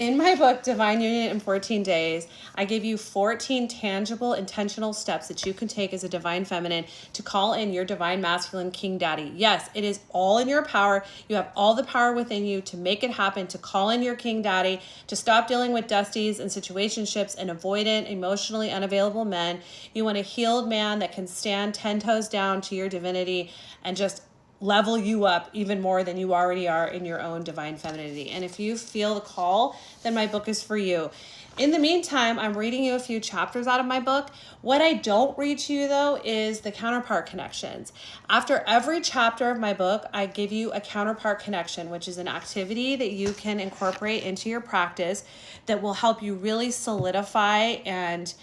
In my book, Divine Union in 14 Days, I give you 14 tangible, intentional steps that you can take as a divine feminine to call in your divine masculine king daddy. Yes, it is all in your power. You have all the power within you to make it happen, to call in your king daddy, to stop dealing with dusties and situationships and avoidant, emotionally unavailable men. You want a healed man that can stand 10 toes down to your divinity and just level you up even more than you already are in your own divine femininity. And if you feel the call, then my book is for you. In the meantime, I'm reading you a few chapters out of my book. What I don't read to you, though, is the counterpart connections. After every chapter of my book, I give you a counterpart connection, which is an activity that you can incorporate into your practice that will help you really solidify and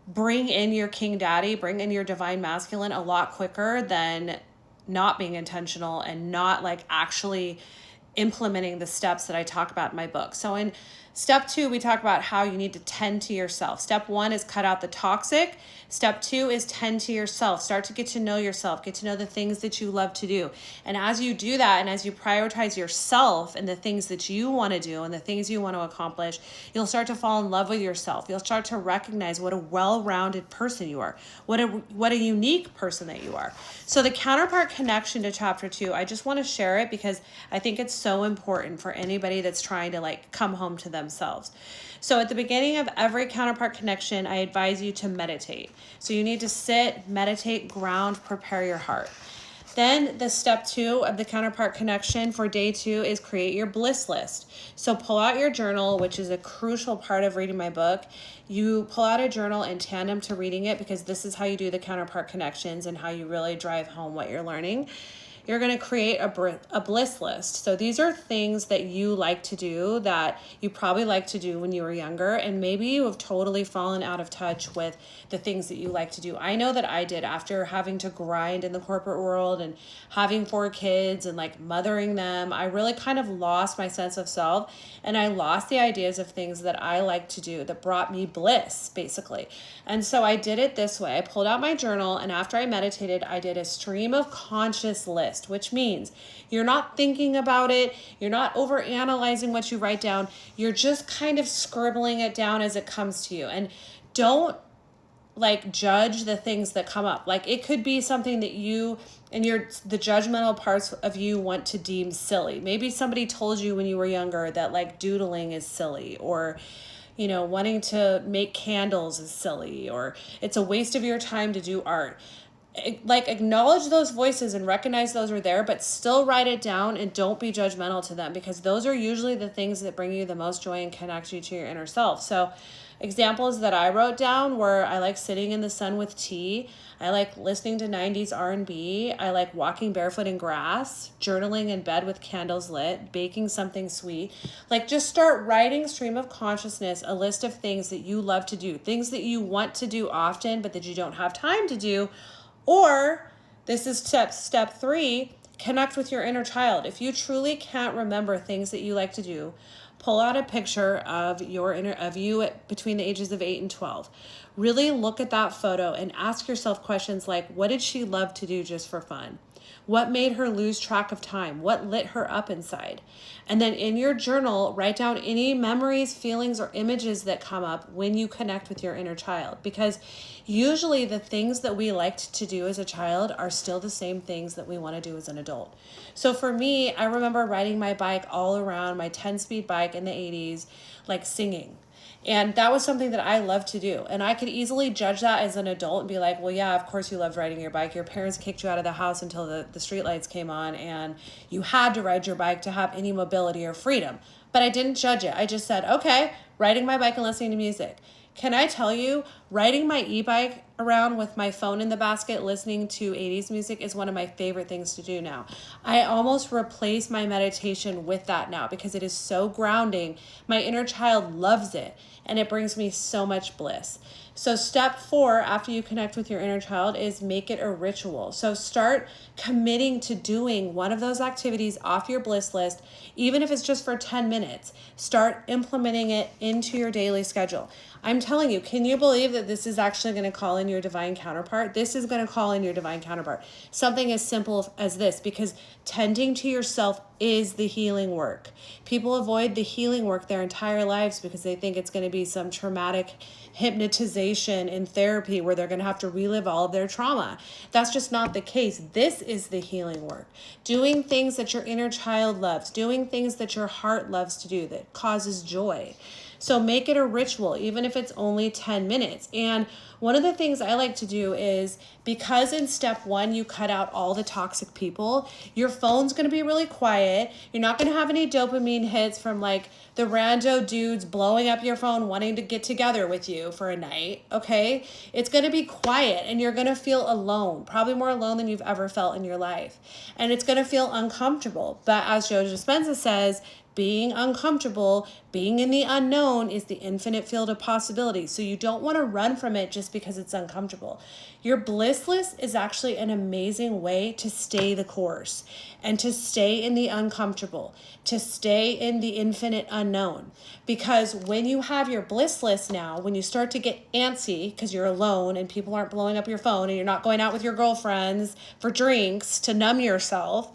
bring in your king daddy, bring in your divine masculine a lot quicker than not being intentional and not like actually implementing the steps that I talk about in my book. So in step 2, we talk about how you need to tend to yourself. Step 1 is cut out the toxic. Step 2 is tend to yourself. Start to get to know yourself, get to know the things that you love to do. And as you do that, and as you prioritize yourself and the things that you want to do and the things you want to accomplish, you'll start to fall in love with yourself. You'll start to recognize what a well-rounded person you are, what a unique person that you are. So the counterpart connection to chapter 2, I just want to share it because I think it's so important for anybody that's trying to like come home to themselves. So at the beginning of every counterpart connection, I advise you to meditate. So you need to sit, meditate, ground, prepare your heart. Then the step 2 of the counterpart connection for day 2 is create your bliss list. So pull out your journal, which is a crucial part of reading my book. You pull out a journal in tandem to reading it because this is how you do the counterpart connections and how you really drive home what you're learning. You're going to create a bliss list. So these are things that you like to do that you probably like to do when you were younger, and maybe you have totally fallen out of touch with the things that you like to do. I know that I did after having to grind in the corporate world and having 4 kids and like mothering them. I really kind of lost my sense of self, and I lost the ideas of things that I like to do that brought me bliss, basically. And so I did it this way. I pulled out my journal, and after I meditated, I did a stream of conscious list, which means you're not thinking about it. You're not over analyzing what you write down. You're just kind of scribbling it down as it comes to you. And don't like judge the things that come up. Like it could be something that you and the judgmental parts of you want to deem silly. Maybe somebody told you when you were younger that like doodling is silly, or wanting to make candles is silly, or it's a waste of your time to do art. Like acknowledge those voices and recognize those are there, but still write it down and don't be judgmental to them, because those are usually the things that bring you the most joy and connect you to your inner self. So examples that I wrote down were I like sitting in the sun with tea. I like listening to 90s R&B. I like walking barefoot in grass, journaling in bed with candles lit, baking something sweet. Like just start writing stream of consciousness, a list of things that you love to do, things that you want to do often, but that you don't have time to do. Or this is step 3, connect with your inner child. If you truly can't remember things that you like to do, pull out a picture of you between the ages of 8 and 12. Really look at that photo and ask yourself questions like, what did she love to do just for fun? What made her lose track of time? What lit her up inside? And then in your journal, write down any memories, feelings, or images that come up when you connect with your inner child. Because usually the things that we liked to do as a child are still the same things that we want to do as an adult. So for me, I remember riding my bike all around, my 10-speed bike in the 80s, like singing. And that was something that I loved to do. And I could easily judge that as an adult and be like, well, yeah, of course you loved riding your bike. Your parents kicked you out of the house until the streetlights came on and you had to ride your bike to have any mobility or freedom. But I didn't judge it. I just said, okay, riding my bike and listening to music. Can I tell you, riding my e-bike around with my phone in the basket, listening to 80s music is one of my favorite things to do now. I almost replace my meditation with that now because it is so grounding. My inner child loves it and it brings me so much bliss. So step 4, after you connect with your inner child, is make it a ritual. So start committing to doing one of those activities off your bliss list, even if it's just for 10 minutes. Start implementing it into your daily schedule. I'm telling you, can you believe that this is actually going to call in your divine counterpart? This is going to call in your divine counterpart. Something as simple as this, because tending to yourself is the healing work. People avoid the healing work their entire lives because they think it's going to be some traumatic hypnotization in therapy where they're going to have to relive all of their trauma. That's just not the case. This is the healing work. Doing things that your inner child loves, doing things that your heart loves to do that causes joy. So make it a ritual, even if it's only 10 minutes. And one of the things I like to do is, because in step 1, you cut out all the toxic people, your phone's going to be really quiet. You're not going to have any dopamine hits from like the rando dudes blowing up your phone wanting to get together with you for a night, okay? It's going to be quiet and you're going to feel alone, probably more alone than you've ever felt in your life. And it's going to feel uncomfortable. But as Joe Dispenza says, being uncomfortable, being in the unknown is the infinite field of possibility. So you don't want to run from it just because it's uncomfortable. Your bliss list is actually an amazing way to stay the course and to stay in the uncomfortable, to stay in the infinite unknown. Because when you have your bliss list now, when you start to get antsy because you're alone and people aren't blowing up your phone and you're not going out with your girlfriends for drinks to numb yourself,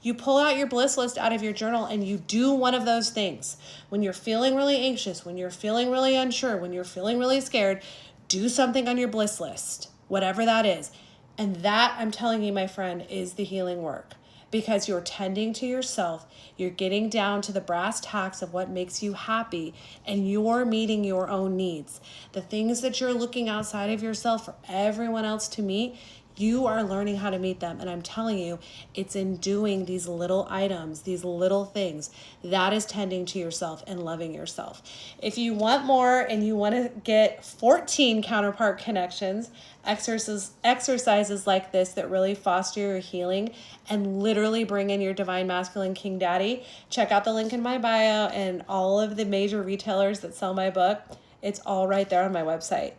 you pull out your bliss list out of your journal and you do one of those things. When you're feeling really anxious, when you're feeling really unsure, when you're feeling really scared, do something on your bliss list, whatever that is. And that, I'm telling you, my friend, is the healing work. Because you're tending to yourself, you're getting down to the brass tacks of what makes you happy, and you're meeting your own needs. The things that you're looking outside of yourself for everyone else to meet, you are learning how to meet them. And I'm telling you, it's in doing these little items, these little things, that is tending to yourself and loving yourself. If you want more and you want to get 14 counterpart connections, exercises like this that really foster your healing and literally bring in your divine masculine king daddy, check out the link in my bio and all of the major retailers that sell my book. It's all right there on my website.